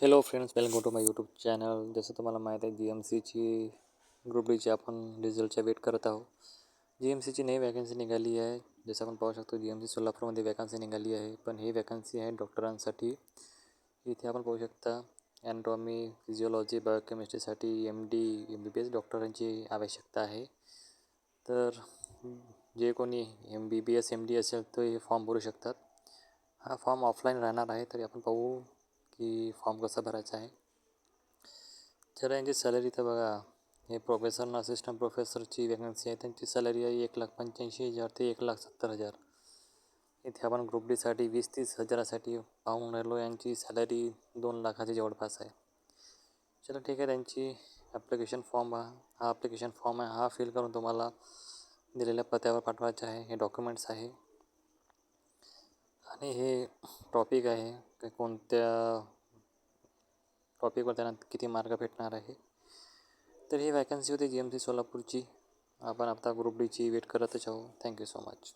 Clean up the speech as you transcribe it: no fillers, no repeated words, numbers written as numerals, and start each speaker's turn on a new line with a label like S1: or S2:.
S1: Hello friends, welcome to my YouTube channel. जसं तुम्हाला माहीत आहे, GMCची ग्रुप डीची आपण रिझल्टच्या वेट करत आहोत. GMCची नवी वॅकन्सी निघाली आहे. जसं आपण पाहू शकतो, GMC सोलापूरमध्ये वॅकन्सी निघाली आहे. पण ही वॅकन्सी आहे डॉक्टरांसाठी. इथे आपण पाहू शकता ॲनाटॉमी, फिजिओलॉजी, बायोकेमिस्ट्रीसाठी MD MBBS डॉक्टरांची आवश्यकता आहे. तर जे कोणी MBBS MD असेल तर हे फॉर्म भरू शकतात. हा फॉर्म ऑफलाईन राहणार आहे. तरी आपण पाहू की फॉर्म कसा भरायचा आहे. तर यांची सॅलरी तर बघा, हे प्रोफेसर असिस्टंट प्रोफेसरची वॅकन्सी आहे. त्यांची सॅलरी आहे 1,85,000 ते 1,70,000. इथे आपण ग्रुप डीसाठी 20-30 हजारासाठी पाहून राहिलो. यांची सॅलरी 2 लाखाच्या जवळपास आहे. चला ठीक आहे. त्यांची ॲप्लिकेशन फॉर्म हा ॲप्लिकेशन फॉर्म आहे, हा फिल करून तुम्हाला दिलेल्या पत्त्यावर पाठवायचा आहे. हे डॉक्युमेंट्स आहे आणि हे टॉपिक आहे की कोणत्या टॉपिकवर त्यांना किती मार्क भेटणार आहे. तर ही वॅकन्सी होती GMC सोलापूरची. आपण आता ग्रुप डीची वेट करतच आहोत. Thank you so much.